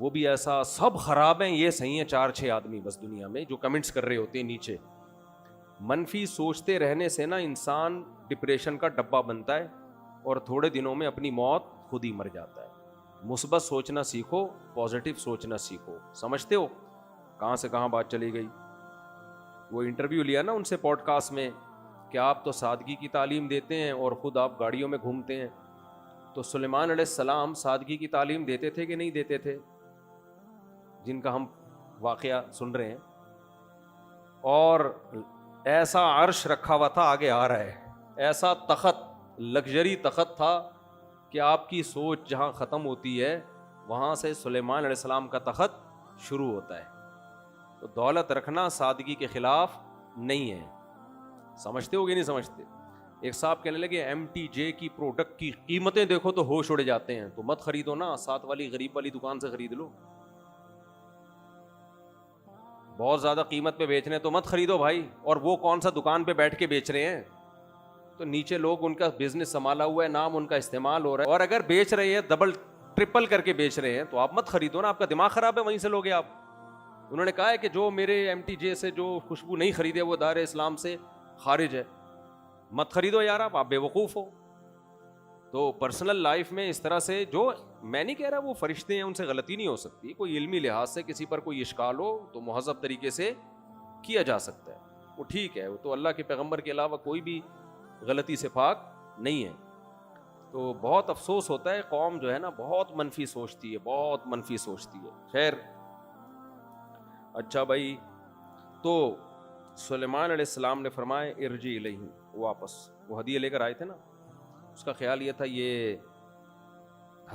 وہ بھی ایسا سب خراب ہیں یہ صحیح ہیں 4-6 آدمی بس دنیا میں جو کمنٹس کر رہے ہوتے ہیں نیچے. منفی سوچتے رہنے سے نا انسان ڈپریشن کا ڈبہ بنتا ہے اور تھوڑے دنوں میں اپنی موت خود ہی مر جاتا ہے. مثبت سوچنا سیکھو, پازیٹیو سوچنا سیکھو. سمجھتے ہو کہاں سے کہاں بات چلی گئی. وہ انٹرویو لیا نا ان سے پوڈ کاسٹ میں کہ آپ تو سادگی کی تعلیم دیتے ہیں اور خود آپ گاڑیوں میں گھومتے ہیں. تو سلیمان علیہ السلام سادگی کی تعلیم دیتے تھے کہ نہیں دیتے تھے, جن کا ہم واقعہ سن رہے ہیں. اور ایسا عرش رکھا ہوا تھا, آگے آ رہا ہے, ایسا تخت, لگژری تخت تھا کہ آپ کی سوچ جہاں ختم ہوتی ہے وہاں سے سلیمان علیہ السلام کا تخت شروع ہوتا ہے. تو دولت رکھنا سادگی کے خلاف نہیں ہے. سمجھتے ہو کہ نہیں سمجھتے. ایک صاحب کہنے لگے ایم ٹی جے کی پروڈکٹ کی قیمتیں دیکھو تو ہوش اڑ جاتے ہیں, تو مت خریدو نا, ساتھ والی غریب والی دکان سے خرید لو. بہت زیادہ قیمت پہ بیچ رہے ہیں تو مت خریدو بھائی. اور وہ کون سا دکان پہ بیٹھ کے بیچ رہے ہیں, تو نیچے لوگ ان کا بزنس سنبھالا ہوا ہے, نام ان کا استعمال ہو رہا ہے, اور اگر بیچ رہے ہیں ڈبل ٹرپل کر کے بیچ رہے ہیں تو آپ مت خریدو نا, آپ کا دماغ خراب ہے, وہیں سے لوگے آپ. انہوں نے کہا ہے کہ جو میرے ایم ٹی جے سے جو خوشبو نہیں خریدے وہ دار اسلام سے خارج ہے. مت خریدو یار, آپ بے وقوف ہو. تو پرسنل لائف میں اس طرح سے, جو میں نہیں کہہ رہا وہ فرشتے ہیں ان سے غلطی نہیں ہو سکتی, کوئی علمی لحاظ سے کسی پر کوئی اشکال ہو تو مہذب طریقے سے کیا جا سکتا ہے, وہ ٹھیک ہے, وہ تو اللہ کے پیغمبر کے علاوہ کوئی بھی غلطی سے پاک نہیں ہے. تو بہت افسوس ہوتا ہے, قوم جو ہے نا بہت منفی سوچتی ہے, بہت منفی سوچتی ہے. خیر اچھا بھائی, تو سلیمان علیہ السلام نے فرمایا ارجی الیہم, واپس. وہ ہدیے لے کر آئے تھے نا, اس کا خیال یہ تھا یہ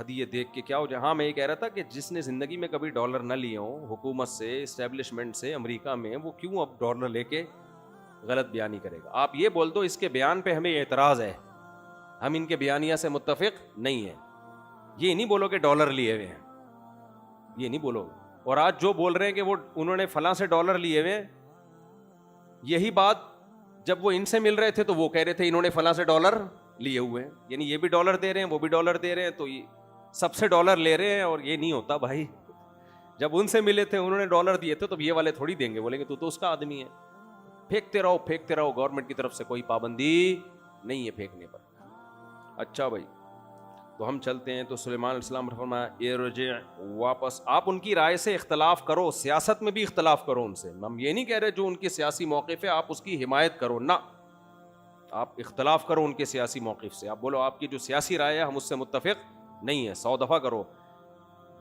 ہدیے دیکھ کے کیا ہو جائے. ہاں میں یہ کہہ رہا تھا کہ جس نے زندگی میں کبھی ڈالر نہ لیے ہوں حکومت سے, اسٹیبلشمنٹ سے, امریکہ میں, وہ کیوں اب ڈالر لے کے غلط بیانی کرے گا. آپ یہ بول دو اس کے بیان پہ ہمیں اعتراض ہے, ہم ان کے بیانیہ سے متفق نہیں ہیں. یہ نہیں بولو کہ ڈالر لیے ہوئے ہیں, یہ نہیں بولو. اور آج جو بول رہے ہیں کہ وہ انہوں نے فلاں سے ڈالر لیے ہوئے ہیں, یہی بات جب وہ ان سے مل رہے تھے تو وہ کہہ رہے تھے انہوں نے فلاں سے ڈالر لیے ہوئے ہیں. یعنی یہ بھی ڈالر دے رہے ہیں, وہ بھی ڈالر دے رہے ہیں, تو یہ سب سے ڈالر لے رہے ہیں. اور یہ نہیں ہوتا بھائی, جب ان سے ملے تھے انہوں نے ڈالر دیے تھے تو یہ والے تھوڑی دیں گے, بولیں گے تو اس کا آدمی ہے. پھینکتے رہو پھینکتے رہو, گورنمنٹ کی طرف سے کوئی پابندی نہیں ہے پھینکنے پر. اچھا بھائی, تو ہم چلتے ہیں. تو سلیمان علیہ السلام نے فرمایا ارجع, واپس. آپ ان کی رائے سے اختلاف کرو, سیاست میں بھی اختلاف کرو ان سے. ہم یہ نہیں کہہ رہے جو ان کی سیاسی موقف ہے آپ اس کی حمایت کرو, نہ, آپ اختلاف کرو ان کے سیاسی موقف سے. آپ بولو آپ کی جو سیاسی رائے ہے ہم اس سے متفق نہیں ہے, 100 دفعہ کرو.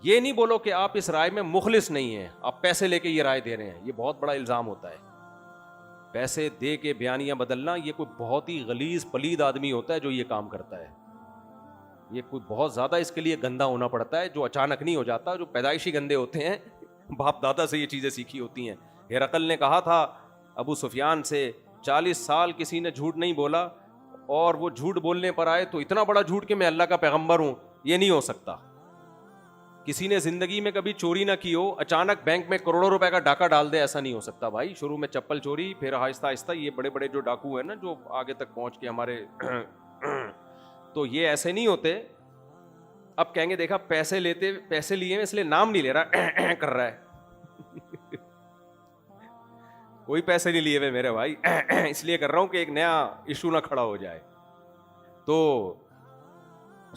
یہ نہیں بولو کہ آپ اس رائے میں مخلص نہیں ہیں, آپ پیسے لے کے یہ رائے دے رہے ہیں. یہ بہت بڑا الزام ہوتا ہے, پیسے دے کے بیانیہ بدلنا. یہ کوئی بہت ہی غلیظ پلید آدمی ہوتا ہے جو یہ کام کرتا ہے. یہ کوئی بہت زیادہ اس کے لیے گندا ہونا پڑتا ہے, جو اچانک نہیں ہو جاتا, جو پیدائشی گندے ہوتے ہیں, باپ دادا سے یہ چیزیں سیکھی ہوتی ہیں. ہرقل نے کہا تھا ابو سفیان سے 40 سال کسی نے جھوٹ نہیں بولا, اور وہ جھوٹ بولنے پر آئے تو اتنا بڑا جھوٹ کہ میں اللہ کا پیغمبر ہوں. یہ نہیں ہو سکتا. کسی نے زندگی میں کبھی چوری نہ کی ہو, اچانک بینک میں کروڑوں روپے کا ڈاکہ ڈال دے, ایسا نہیں ہو سکتا بھائی. شروع میں چپل چوری, پھر آہستہ آہستہ یہ بڑے بڑے جو ڈاکو ہیں نا جو آگے تک پہنچ کے ہمارے تو یہ ایسے نہیں ہوتے. اب کہیں گے دیکھا پیسے لیتے, پیسے لیے اس لیے نام نہیں لے رہا, کر رہا ہے. کوئی پیسے نہیں لیے ہوئے میرے بھائی, اس لیے کر رہا ہوں کہ ایک نیا ایشو نہ کھڑا ہو جائے. تو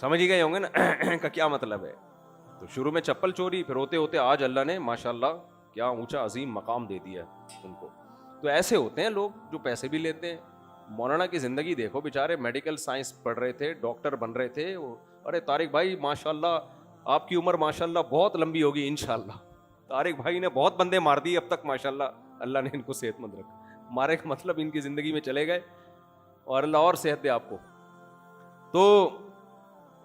سمجھ ہی گئے ہوں گے نا کا کیا مطلب ہے. تو شروع میں چپل چوری, پھر ہوتے ہوتے آج اللہ نے ماشاءاللہ کیا اونچا عظیم مقام دے دیا ان کو. تو ایسے ہوتے ہیں لوگ جو پیسے بھی لیتے ہیں. مولانا کی زندگی دیکھو, بیچارے میڈیکل سائنس پڑھ رہے تھے, ڈاکٹر بن رہے تھے. ارے طارق بھائی ماشاءاللہ آپ کی عمر ماشاءاللہ بہت لمبی ہوگی انشاءاللہ. طارق بھائی نے بہت بندے مار دیے اب تک ماشاءاللہ, اللہ نے ان کو صحت مند رکھا. مارے کا مطلب ان کی زندگی میں چلے گئے, اور اللہ اور صحت دے آپ کو. تو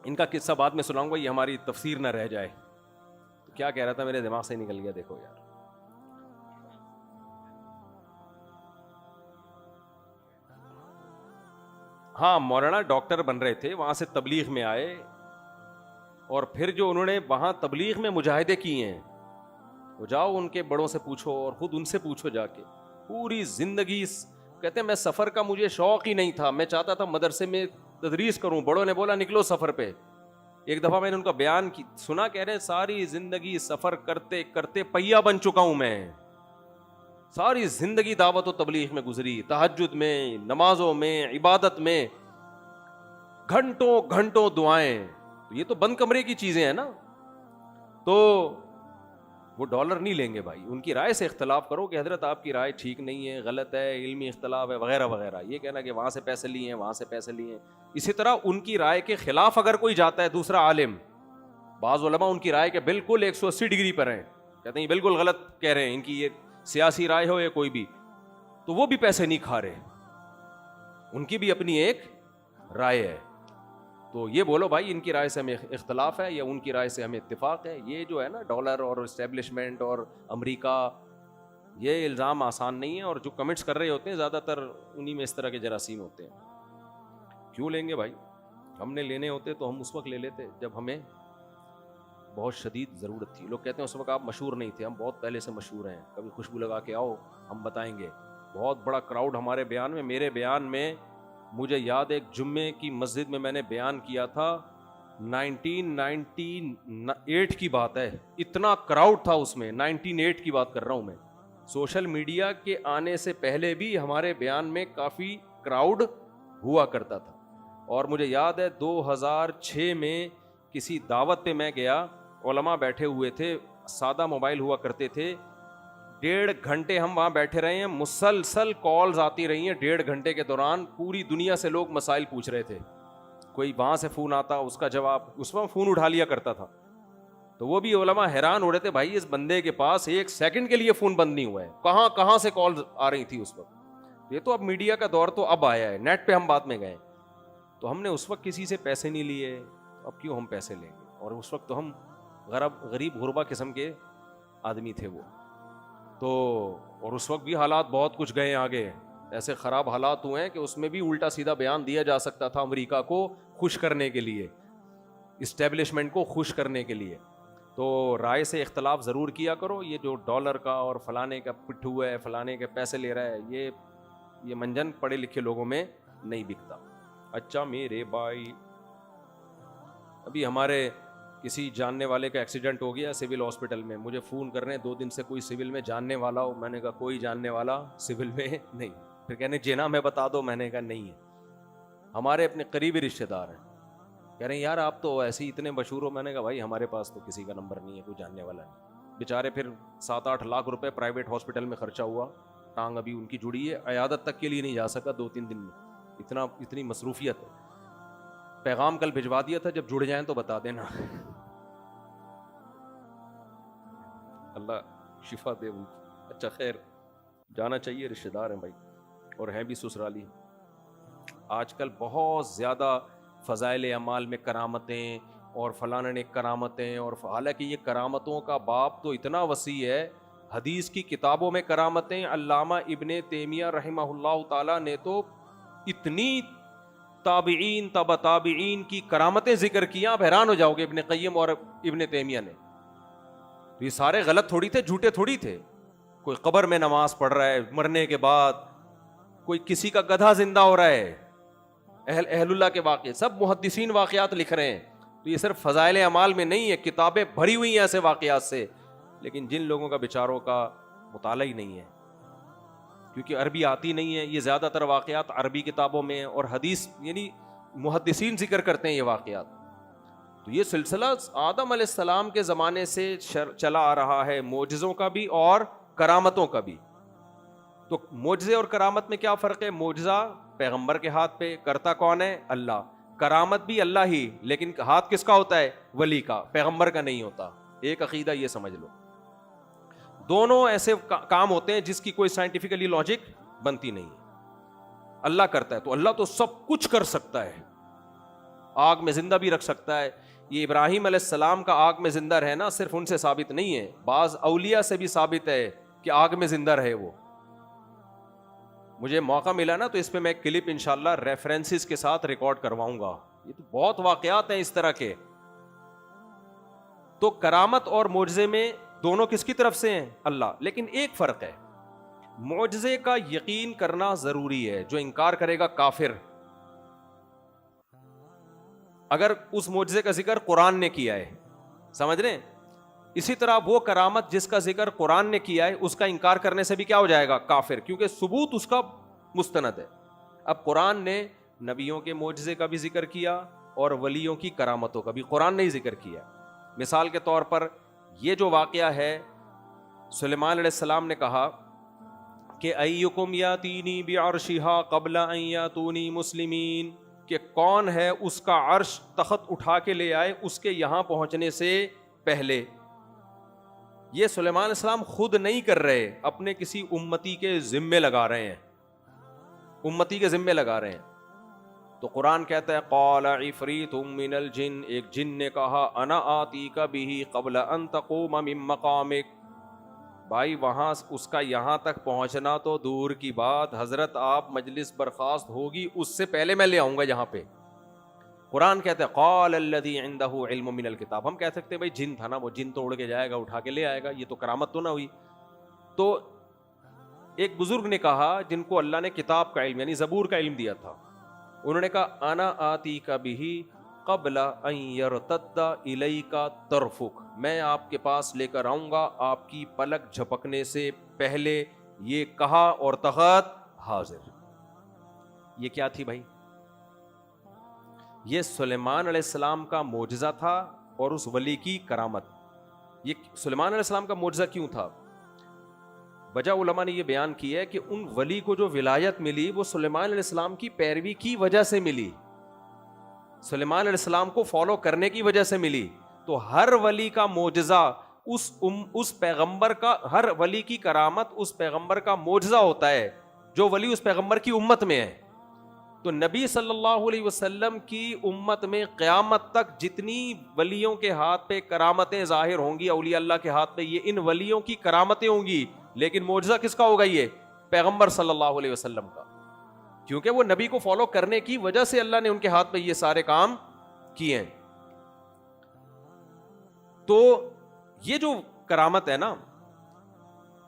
ان کا قصہ بعد میں سناؤں گا, یہ ہماری تفسیر نہ رہ جائے. تو کیا کہہ رہا تھا, میرے دماغ سے نکل گیا, دیکھو یار. ہاں مولانا ڈاکٹر بن رہے تھے, وہاں سے تبلیغ میں آئے, اور پھر جو انہوں نے وہاں تبلیغ میں مجاہدے کیے ہیں, وہ جاؤ ان کے بڑوں سے پوچھو اور خود ان سے پوچھو جا کے. پوری زندگی کہتے ہیں میں سفر کا مجھے شوق ہی نہیں تھا, میں چاہتا تھا مدرسے میں تدریس کروں. بڑوں نے بولا نکلو سفر پہ, ایک دفعہ میں نے ان کا بیان سنا, کہہ رہے ہیں ساری زندگی سفر کرتے کرتے پہیا بن چکا ہوں میں, ساری زندگی دعوت و تبلیغ میں گزری, تہجد میں, نمازوں میں, عبادت میں, گھنٹوں گھنٹوں دعائیں. یہ تو بند کمرے کی چیزیں ہیں نا. تو وہ ڈالر نہیں لیں گے بھائی, ان کی رائے سے اختلاف کرو کہ حضرت آپ کی رائے ٹھیک نہیں ہے, غلط ہے, علمی اختلاف ہے وغیرہ وغیرہ. یہ کہنا کہ وہاں سے پیسے لیے ہیں, وہاں سے پیسے لیے ہیں. اسی طرح ان کی رائے کے خلاف اگر کوئی جاتا ہے دوسرا عالم, بعض علماء ان کی رائے کے بالکل 180 ڈگری پر ہیں, کہتے ہیں بالکل غلط کہہ رہے ہیں, ان کی یہ سیاسی رائے ہو یا کوئی بھی, تو وہ بھی پیسے نہیں کھا رہے, ان کی بھی اپنی ایک رائے ہے. تو یہ بولو بھائی ان کی رائے سے ہمیں اختلاف ہے یا ان کی رائے سے ہمیں اتفاق ہے. یہ جو ہے نا ڈالر اور اسٹیبلشمنٹ اور امریکہ, یہ الزام آسان نہیں ہے, اور جو کمنٹس کر رہے ہوتے ہیں زیادہ تر انہی میں اس طرح کے جراثیم ہوتے ہیں. کیوں لیں گے بھائی, ہم نے لینے ہوتے تو ہم اس وقت لے لیتے جب ہمیں بہت شدید ضرورت تھی. لوگ کہتے ہیں اس وقت آپ مشہور نہیں تھے, ہم بہت پہلے سے مشہور ہیں, کبھی خوشبو لگا کے آؤ ہم بتائیں گے. بہت بڑا کراؤڈ ہمارے بیان میں. میرے بیان میں مجھے یاد ہے ایک جمعے کی مسجد میں نے بیان کیا تھا, 1998 کی بات ہے, اتنا کراؤڈ تھا اس میں. 1998 کی بات کر رہا ہوں میں. سوشل میڈیا کے آنے سے پہلے بھی ہمارے بیان میں کافی کراؤڈ ہوا کرتا تھا. اور مجھے یاد ہے 2006 میں کسی دعوت پہ میں گیا, علماء بیٹھے ہوئے تھے, سادہ موبائل ہوا کرتے تھے. 1.5 گھنٹے ہم وہاں بیٹھے رہے ہیں, مسلسل کالز آتی رہی ہیں 1.5 گھنٹے کے دوران. پوری دنیا سے لوگ مسائل پوچھ رہے تھے, کوئی وہاں سے فون آتا اس کا جواب, اس وقت فون اٹھا لیا کرتا تھا. تو وہ بھی علماء حیران ہو رہے تھے, بھائی اس بندے کے پاس 1 سیکنڈ کے لیے فون بند نہیں ہوا ہے, کہاں کہاں سے کالز آ رہی تھی اس وقت. یہ تو اب میڈیا کا دور تو اب آیا ہے, نیٹ پہ ہم بات میں گئے. تو ہم نے اس وقت کسی سے پیسے نہیں لیے, اب کیوں ہم پیسے لیں گے. اور اس وقت تو ہم غریب غربا قسم کے آدمی تھے وہ تو. اور اس وقت بھی حالات بہت کچھ گئے آگے, ایسے خراب حالات ہوئے ہیں کہ اس میں بھی الٹا سیدھا بیان دیا جا سکتا تھا امریکہ کو خوش کرنے کے لیے, اسٹیبلشمنٹ کو خوش کرنے کے لیے. تو رائے سے اختلاف ضرور کیا کرو. یہ جو ڈالر کا اور فلانے کا پٹھو ہے, فلانے کے پیسے لے رہا ہے, یہ منجن پڑھے لکھے لوگوں میں نہیں بکتا. اچھا میرے بھائی, ابھی ہمارے کسی جاننے والے کا ایکسیڈنٹ ہو گیا سول ہاسپٹل میں, مجھے فون کر رہے ہیں 2 دن سے کوئی سول میں جاننے والا ہو. میں نے کہا کوئی جاننے والا سول میں نہیں. پھر کہنے جینا میں بتا دو, میں نے کہا نہیں ہے, ہمارے اپنے قریبی رشتے دار ہیں. کہہ رہے ہیں یار آپ تو ایسے ہی اتنے مشہور ہو. میں نے کہا بھائی ہمارے پاس تو کسی کا نمبر نہیں ہے, کوئی جاننے والا نہیں. بیچارے پھر 7-8 لاکھ روپے پرائیویٹ ہاسپٹل میں خرچہ ہوا, ٹانگ ابھی ان کی جڑی ہے, عیادت تک کے لیے نہیں جا سکا 2-3 دن میں, اتنی مصروفیت ہے. پیغام کل بھجوا دیا تھا, جب جڑ جائیں تو بتا دینا. اللہ شفا دے ان کو. اچھا خیر, جانا چاہیے, رشتہ دار ہیں بھائی اور ہیں بھی سسرالی. آج کل بہت زیادہ فضائل اعمال میں کرامتیں اور فلاں نے کرامتیں, اور حالانکہ یہ کرامتوں کا باب تو اتنا وسیع ہے. حدیث کی کتابوں میں کرامتیں, علامہ ابن تیمیہ رحمہ اللہ تعالیٰ نے تو اتنی تابعین تبع تابعین کی کرامتیں ذکر کی, آپ حیران ہو جاؤ گے. ابن قیم اور ابن تیمیہ نے, تو یہ سارے غلط تھوڑی تھے, جھوٹے تھوڑی تھے. کوئی قبر میں نماز پڑھ رہا ہے مرنے کے بعد, کوئی کسی کا گدھا زندہ ہو رہا ہے, اہل اللہ کے واقعے, سب محدثین واقعات لکھ رہے ہیں. تو یہ صرف فضائل اعمال میں نہیں ہے, کتابیں بھری ہوئی ہیں ایسے واقعات سے, لیکن جن لوگوں کا بیچاروں کا مطالعہ ہی نہیں ہے کیونکہ عربی آتی نہیں ہے. یہ زیادہ تر واقعات عربی کتابوں میں ہیں, اور حدیث یعنی محدثین ذکر کرتے ہیں یہ واقعات. تو یہ سلسلہ آدم علیہ السلام کے زمانے سے چلا آ رہا ہے, معجزوں کا بھی اور کرامتوں کا بھی. تو معجزے اور کرامت میں کیا فرق ہے؟ معجزہ پیغمبر کے ہاتھ پہ, کرتا کون ہے؟ اللہ. کرامت بھی اللہ ہی, لیکن ہاتھ کس کا ہوتا ہے؟ ولی کا, پیغمبر کا نہیں ہوتا. ایک عقیدہ یہ سمجھ لو. دونوں ایسے کام ہوتے ہیں جس کی کوئی سائنٹیفکلی لاجک بنتی نہیں. اللہ کرتا ہے تو اللہ تو سب کچھ کر سکتا ہے, آگ میں زندہ بھی رکھ سکتا ہے. یہ ابراہیم علیہ السلام کا آگ میں زندہ رہنا صرف ان سے ثابت نہیں ہے, بعض اولیاء سے بھی ثابت ہے کہ آگ میں زندہ رہے وہ. مجھے موقع ملا نا تو اس پہ میں کلپ انشاءاللہ ریفرنسز کے ساتھ ریکارڈ کرواؤں گا. یہ تو بہت واقعات ہیں اس طرح کے. تو کرامت اور معجزے میں دونوں کس کی طرف سے ہیں؟ اللہ. لیکن ایک فرق ہے, معجزے کا یقین کرنا ضروری ہے, جو انکار کرے گا کافر. اگر اس معجزے کا ذکر قرآن نے کیا ہے, سمجھ رہے ہیں, اسی طرح وہ کرامت جس کا ذکر قرآن نے کیا ہے اس کا انکار کرنے سے بھی کیا ہو جائے گا, کافر, کیونکہ ثبوت اس کا مستند ہے. اب قرآن نے نبیوں کے معجزے کا بھی ذکر کیا اور ولیوں کی کرامتوں کا بھی قرآن نے ہی ذکر کیا. مثال کے طور پر یہ جو واقعہ ہے, سلیمان علیہ السلام نے کہا کہ ایکم یاتینی بعرشہا قبل ان یاتونی مسلمین, کہ کون ہے اس کا عرش تخت اٹھا کے لے آئے اس کے یہاں پہنچنے سے پہلے. یہ سلیمان علیہ السلام خود نہیں کر رہے, اپنے کسی امتی کے ذمے لگا رہے ہیں, امتی کے ذمے لگا رہے ہیں. تو قرآن کہتا ہے قال عفریت من الجن, ایک جن نے کہا انا آتیک بہ قبل ان تقوم من مقامک. بھائی وہاں اس کا یہاں تک پہنچنا تو دور کی بات, حضرت آپ مجلس برخاست ہوگی اس سے پہلے میں لے آؤں گا یہاں پہ. قرآن کہتا ہے قال الذی عندہ علم من الکتاب. ہم کہہ سکتے ہیں بھائی جن تھا نا, وہ جن تو اڑ کے جائے گا, اٹھا کے لے آئے گا, یہ تو کرامت تو نہ ہوئی. تو ایک بزرگ نے کہا جن کو اللہ نے کتاب کا علم یعنی زبور کا علم دیا تھا, انہوں نے کہا انا آتیک بہ قبل ان یرتد الیک طرفک, میں آپ کے پاس لے کر آؤں گا آپ کی پلک جھپکنے سے پہلے. یہ کہا اور تخت حاضر. یہ کیا تھی بھائی؟ یہ سلیمان علیہ السلام کا معجزہ تھا اور اس ولی کی کرامت. یہ سلیمان علیہ السلام کا معجزہ کیوں تھا؟ وجہ علماء نے یہ بیان کی ہے کہ ان ولی کو جو ولایت ملی وہ سلیمان علیہ السلام کی پیروی کی وجہ سے ملی, سلیمان علیہ السلام کو فالو کرنے کی وجہ سے ملی. تو ہر ولی کا معجزہ اس پیغمبر کا, ہر ولی کی کرامت اس پیغمبر کا معجزہ ہوتا ہے جو ولی اس پیغمبر کی امت میں ہے. تو نبی صلی اللہ علیہ وسلم کی امت میں قیامت تک جتنی ولیوں کے ہاتھ پہ کرامتیں ظاہر ہوں گی, اولیاء اللہ کے ہاتھ پہ, یہ ان ولیوں کی کرامتیں ہوں گی, لیکن معجزہ کس کا ہوگا؟ یہ پیغمبر صلی اللہ علیہ وسلم کا, کیونکہ وہ نبی کو فالو کرنے کی وجہ سے اللہ نے ان کے ہاتھ پہ یہ سارے کام کیے ہیں. تو یہ جو کرامت ہے نا,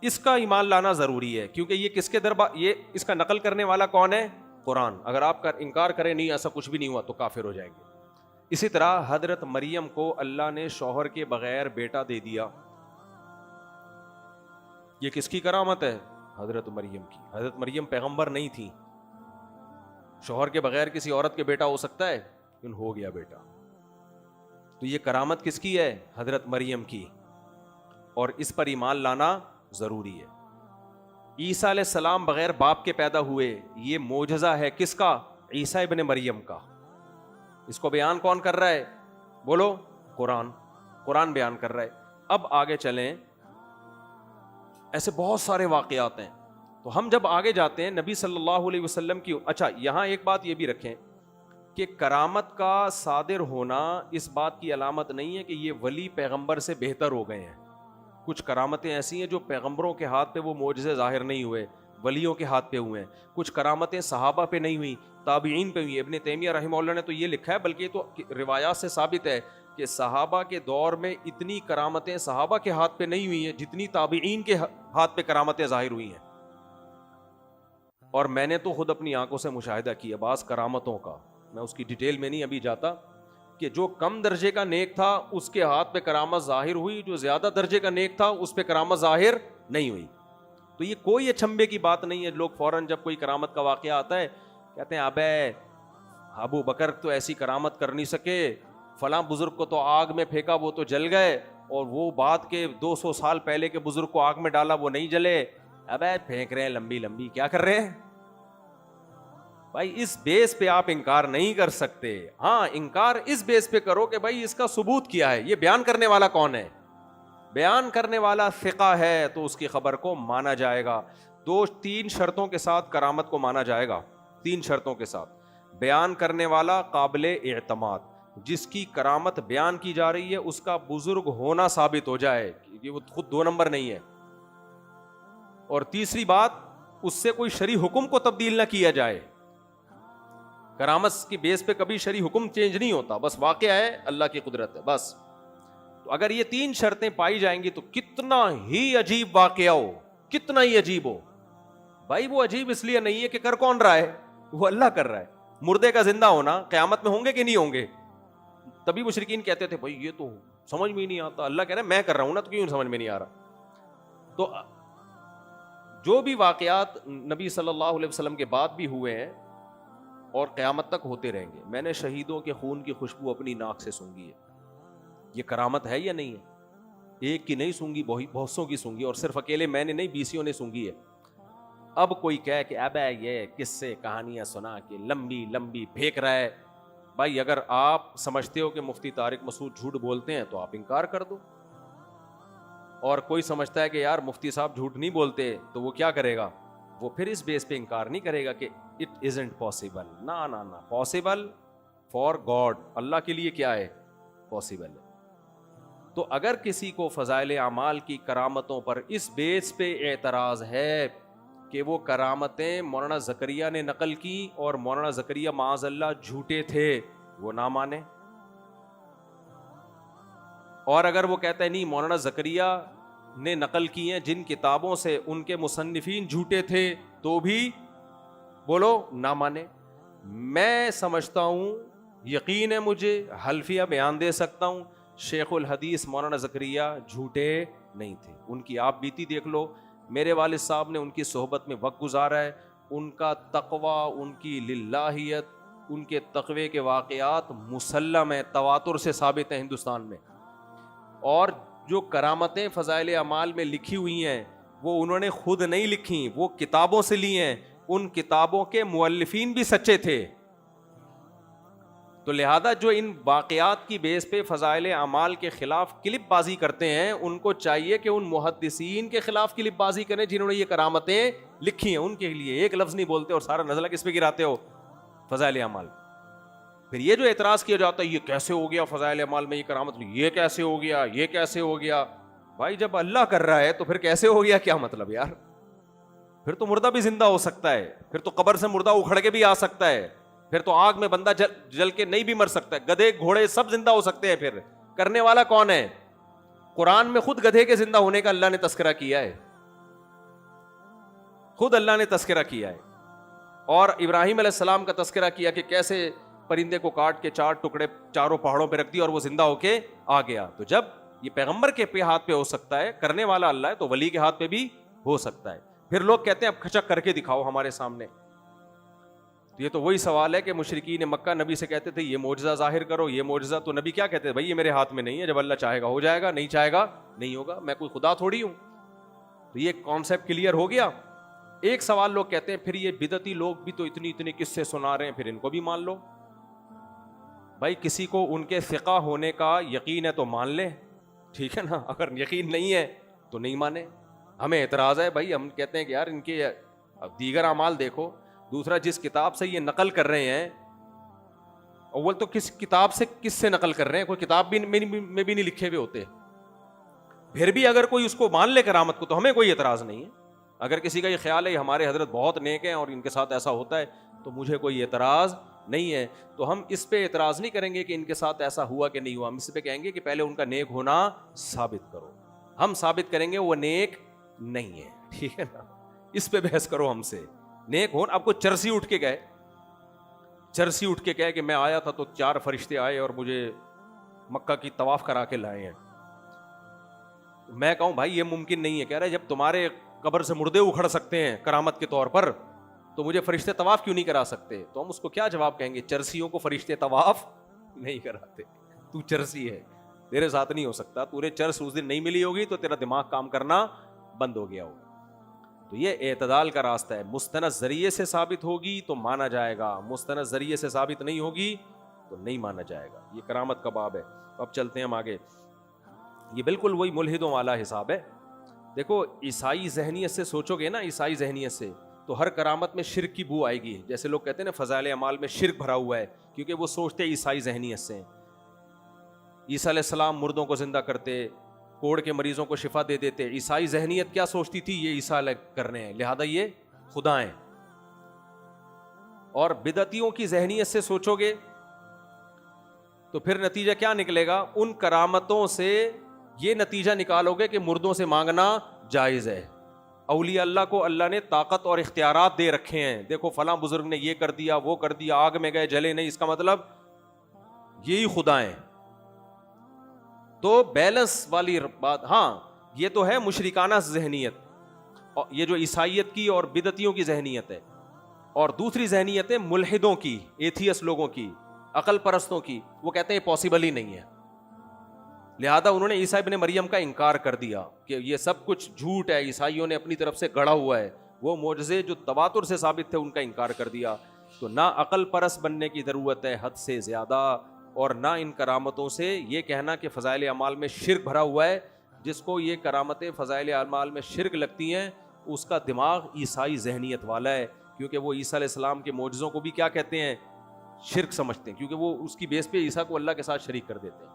اس کا ایمان لانا ضروری ہے, کیونکہ یہ کس کے دربار, یہ اس کا نقل کرنے والا کون ہے؟ قرآن. اگر آپ کا انکار کریں نہیں ایسا کچھ بھی نہیں ہوا تو کافر ہو جائیں گے. اسی طرح حضرت مریم کو اللہ نے شوہر کے بغیر بیٹا دے دیا. یہ کس کی کرامت ہے؟ حضرت مریم کی. حضرت مریم پیغمبر نہیں تھی, شوہر کے بغیر کسی عورت کے بیٹا ہو سکتا ہے؟ لیکن ہو گیا بیٹا. تو یہ کرامت کس کی ہے؟ حضرت مریم کی, اور اس پر ایمان لانا ضروری ہے. عیسیٰ علیہ السلام بغیر باپ کے پیدا ہوئے, یہ معجزہ ہے کس کا؟ عیسیٰ ابن مریم کا. اس کو بیان کون کر رہا ہے؟ بولو, قرآن. قرآن بیان کر رہا ہے. اب آگے چلیں, ایسے بہت سارے واقعات ہیں. تو ہم جب آگے جاتے ہیں نبی صلی اللہ علیہ وسلم کی, اچھا یہاں ایک بات یہ بھی رکھیں کہ کرامت کا صادر ہونا اس بات کی علامت نہیں ہے کہ یہ ولی پیغمبر سے بہتر ہو گئے ہیں. کچھ کرامتیں ایسی ہیں جو پیغمبروں کے ہاتھ پہ وہ معجزے ظاہر نہیں ہوئے, ولیوں کے ہاتھ پہ ہوئے ہیں. کچھ کرامتیں صحابہ پہ نہیں ہوئی, تابعین پہ ہوئی. ابن تیمیہ رحمہ اللہ نے تو یہ لکھا ہے, بلکہ یہ تو روایات سے ثابت ہے کہ صحابہ کے دور میں اتنی کرامتیں صحابہ کے ہاتھ پہ نہیں ہوئی ہیں جتنی تابعین کے ہاتھ پہ کرامتیں ظاہر ہوئی ہیں. اور میں نے تو خود اپنی آنکھوں سے مشاہدہ کیا بعض کرامتوں کا, میں اس کی ڈیٹیل میں نہیں ابھی جاتا, کہ جو کم درجے کا نیک تھا اس کے ہاتھ پہ کرامت ظاہر ہوئی, جو زیادہ درجے کا نیک تھا اس پہ کرامت ظاہر نہیں ہوئی. تو یہ کوئی اچھمبے کی بات نہیں ہے. لوگ فوراً جب کوئی کرامت کا واقعہ آتا ہے کہتے ہیں ابے ابو بکر تو ایسی کرامت کر نہیں سکے, فلاں بزرگ کو تو آگ میں پھینکا وہ تو جل گئے, اور وہ بات کے 200 سال پہلے کے بزرگ کو آگ میں ڈالا وہ نہیں جلے. ابے پھینک رہے ہیں لمبی لمبی, کیا کر رہے ہیں بھائی؟ اس بیس پہ آپ انکار نہیں کر سکتے. ہاں انکار اس بیس پہ کرو کہ بھائی اس کا ثبوت کیا ہے, یہ بیان کرنے والا کون ہے. بیان کرنے والا ثقہ ہے تو اس کی خبر کو مانا جائے گا. 2-3 شرطوں کے ساتھ کرامت کو مانا جائے گا, 3 شرطوں کے ساتھ. بیان کرنے والا قابل اعتماد, جس کی کرامت بیان کی جا رہی ہے اس کا بزرگ ہونا ثابت ہو جائے, یہ وہ خود 2 نمبر نہیں ہے. اور تیسری بات, اس سے کوئی شرعی حکم کو تبدیل نہ کیا جائے. کرامت کی بیس پہ کبھی شرعی حکم چینج نہیں ہوتا, بس واقعہ ہے, اللہ کی قدرت ہے بس. تو اگر یہ 3 شرطیں پائی جائیں گی تو کتنا ہی عجیب واقعہ ہو, کتنا ہی عجیب ہو بھائی, وہ عجیب اس لیے نہیں ہے کہ کر کون رہا ہے, وہ اللہ کر رہا ہے. مردے کا زندہ ہونا قیامت میں ہوں گے کہ نہیں ہوں گے؟ تبھی مشرکین کہتے تھے بھائی یہ تو سمجھ میں ہی نہیں آتا. اللہ کہہ رہے ہیں میں کر رہا ہوں نا, تو کیوں سمجھ میں نہیں آ رہا؟ تو جو بھی واقعات نبی صلی اللہ علیہ وسلم کے بعد بھی ہوئے ہیں اور قیامت تک ہوتے رہیں گے. میں نے شہیدوں کے خون کی خوشبو اپنی ناک سے سونگھی ہے. یہ کرامت ہے یا نہیں ہے؟ ایک کی نہیں سونگھی, بہت سوں کی سونگھی, اور صرف اکیلے میں نے نہیں, بیسیوں نے سونگھی ہے. اب کوئی کہے کہ اب یہ کس سے کہانیاں سنا کے لمبی لمبی پھینک رہا ہے. بھائی اگر آپ سمجھتے ہو کہ مفتی طارق مسعود جھوٹ بولتے ہیں تو آپ انکار کر دو, اور کوئی سمجھتا ہے کہ یار مفتی صاحب جھوٹ نہیں بولتے تو وہ کیا کرے گا؟ وہ پھر اس بیس پہ انکار نہیں کرے گا کہ اٹ ازنٹ پاسبل. نا پاسبل فار گاڈ, اللہ کے لیے کیا ہے؟ پاسبل ہے. تو اگر کسی کو فضائل اعمال کی کرامتوں پر اس بیس پہ اعتراض ہے کہ وہ کرامتیں مولانا زکریا نے نقل کی اور مولانا زکریا معاذ اللہ جھوٹے تھے, وہ نہ مانے. اور اگر وہ کہتا ہے نہیں مولانا زکریا نے نقل کی ہیں جن کتابوں سے ان کے مصنفین جھوٹے تھے, تو بھی بولو نہ مانے. میں سمجھتا ہوں, یقین ہے مجھے, حلفیہ بیان دے سکتا ہوں, شیخ الحدیث مولانا زکریا جھوٹے نہیں تھے. ان کی آپ بیتی دیکھ لو, میرے والد صاحب نے ان کی صحبت میں وقت گزارا ہے. ان کا تقوی, ان کی للہیت, ان کے تقوی کے واقعات مسلم ہے, تواتر سے ثابت ہے ہندوستان میں. اور جو کرامتیں فضائل اعمال میں لکھی ہوئی ہیں وہ انہوں نے خود نہیں لکھی, وہ کتابوں سے لی ہیں. ان کتابوں کے مؤلفین بھی سچے تھے. تو لہذا جو ان واقعات کی بیس پہ فضائل اعمال کے خلاف کلپ بازی کرتے ہیں, ان کو چاہیے کہ ان محدثین کے خلاف کلپ بازی کریں جنہوں نے یہ کرامتیں لکھی ہیں. ان کے لیے ایک لفظ نہیں بولتے اور سارا نزلہ کس پہ گراتے ہو؟ فضائل اعمال. پھر یہ جو اعتراض کیا جاتا ہے یہ کیسے ہو گیا فضائل اعمال میں یہ کرامت, یہ کیسے ہو گیا, یہ کیسے ہو گیا؟ بھائی جب اللہ کر رہا ہے تو پھر کیسے ہو گیا کیا مطلب یار؟ پھر تو مردہ بھی زندہ ہو سکتا ہے, پھر تو قبر سے مردہ اکھڑ کے بھی آ سکتا ہے, پھر تو آگ میں بندہ جل کے نہیں بھی مر سکتا ہے, گدھے گھوڑے سب زندہ ہو سکتے ہیں. پھر کرنے والا کون ہے؟ قرآن میں خود گدھے کے زندہ ہونے کا اللہ نے تذکرہ کیا ہے, خود اللہ نے تذکرہ کیا ہے. اور ابراہیم علیہ السلام کا تذکرہ کیا کہ کیسے پرندے کو کاٹ کے 4 ٹکڑے چاروں پہاڑوں پہ رکھ دیا اور وہ زندہ ہو کے آ گیا. تو جب یہ پیغمبر کے ہاتھ پہ ہو سکتا ہے, کرنے والا اللہ ہے, تو ولی کے ہاتھ پہ بھی ہو سکتا ہے. پھر لوگ کہتے ہیں اب کھچک کر کے دکھاؤ ہمارے سامنے. تو یہ تو وہی سوال ہے کہ مشرکین مکہ نبی سے کہتے تھے یہ معجزہ ظاہر کرو, یہ معجزہ. تو نبی کیا کہتے ہیں؟ بھائی یہ میرے ہاتھ میں نہیں ہے, جب اللہ چاہے گا ہو جائے گا, نہیں چاہے گا نہیں ہوگا, میں کوئی خدا تھوڑی ہوں. تو یہ کانسیپٹ کلیئر ہو گیا. ایک سوال لوگ کہتے ہیں پھر یہ بدعتی لوگ بھی تو اتنی قصے سنا رہے ہیں, پھر ان کو بھی مان لو. بھائی کسی کو ان کے ثقہ ہونے کا یقین ہے تو مان لے, ٹھیک ہے نا. اگر یقین نہیں ہے تو نہیں مانے. ہمیں اعتراض ہے بھائی, ہم کہتے ہیں کہ یار ان کے دیگر اعمال دیکھو. دوسرا, جس کتاب سے یہ نقل کر رہے ہیں, اول تو کس کتاب سے کس سے نقل کر رہے ہیں؟ کوئی کتاب بھی میں بھی نہیں لکھے ہوئے ہوتے. پھر بھی اگر کوئی اس کو مان لے کرامت کو تو ہمیں کوئی اعتراض نہیں ہے. اگر کسی کا یہ خیال ہے ہمارے حضرت بہت نیک ہیں اور ان کے ساتھ ایسا ہوتا ہے تو مجھے کوئی اعتراض نہیں ہے. تو ہم اس پہ اعتراض نہیں کریں گے کہ ان کے ساتھ ایسا ہوا کہ نہیں ہوا. ہم اس پہ کہیں گے کہ پہلے ان کا نیک ہونا ثابت کرو. ہم ثابت کریں گے وہ نیک نہیں ہے, ٹھیک ہے نا. اس پہ بحث کرو ہم سے. نیک ہو. اب کوئی چرسی اٹھ کے کہے کہ میں آیا تھا تو 4 فرشتے آئے اور مجھے مکہ کی طواف کرا کے لائے ہیں. میں کہوں بھائی یہ ممکن نہیں ہے. کہہ رہے جب تمہارے قبر سے مردے اکھڑ سکتے ہیں کرامت کے طور پر تو مجھے فرشتے طواف کیوں نہیں کرا سکتے؟ تو ہم اس کو کیا جواب کہیں گے؟ چرسیوں کو فرشتے طواف نہیں کراتے. تو چرسی ہے, تیرے ساتھ نہیں ہو سکتا. تورے چرس اس دن نہیں ملی ہوگی تو تیرا دماغ کام کرنا بند ہو گیا ہوگا. تو یہ اعتدال کا راستہ ہے. مستند ذریعے سے ثابت ہوگی تو مانا جائے گا, مستند ذریعے سے ثابت نہیں ہوگی تو نہیں مانا جائے گا. یہ کرامت کا باب ہے. اب چلتے ہیں ہم آگے. یہ بالکل وہی ملحدوں والا حساب ہے. دیکھو عیسائی ذہنیت سے سوچو گے نا, عیسائی ذہنیت سے, تو ہر کرامت میں شرک کی بو آئے گی. جیسے لوگ کہتے ہیں نا فضائل اعمال میں شرک بھرا ہوا ہے, کیونکہ وہ سوچتے عیسائی ذہنیت سے. عیسیٰ علیہ السلام مردوں کو زندہ کرتے, کوڑ کے مریضوں کو شفا دے دیتے. عیسائی ذہنیت کیا سوچتی تھی؟ یہ عیسیٰ کر رہے ہیں لہذا یہ خدا ہیں. اور بدعتیوں کی ذہنیت سے سوچو گے تو پھر نتیجہ کیا نکلے گا؟ ان کرامتوں سے یہ نتیجہ نکالو گے کہ مردوں سے مانگنا جائز ہے. اولیاء اللہ کو اللہ نے طاقت اور اختیارات دے رکھے ہیں. دیکھو فلاں بزرگ نے یہ کر دیا, وہ کر دیا, آگ میں گئے جلے نہیں. اس کا مطلب یہی خدا ہیں. تو بیلنس والی بات, ہاں یہ تو ہے مشرکانہ ذہنیت, یہ جو عیسائیت کی اور بدعتیوں کی ذہنیت ہے, اور دوسری ذہنیت ہے ملحدوں کی, ایتھیس لوگوں کی, عقل پرستوں کی. وہ کہتے ہیں پاسبل ہی نہیں ہے, لہذا انہوں نے عیسیٰ ابن مریم کا انکار کر دیا کہ یہ سب کچھ جھوٹ ہے, عیسائیوں نے اپنی طرف سے گڑھا ہوا ہے. وہ معجزے جو تواتر سے ثابت تھے ان کا انکار کر دیا. تو نہ عقل پرست بننے کی ضرورت ہے حد سے زیادہ, اور نہ ان کرامتوں سے یہ کہنا کہ فضائل اعمال میں شرک بھرا ہوا ہے. جس کو یہ کرامتیں فضائل اعمال میں شرک لگتی ہیں اس کا دماغ عیسائی ذہنیت والا ہے, کیونکہ وہ عیسیٰ علیہ السلام کے معجزوں کو بھی کیا کہتے ہیں, شرک سمجھتے ہیں, کیونکہ وہ اس کی بیس پہ عیسیٰ کو اللہ کے ساتھ شریک کر دیتے ہیں.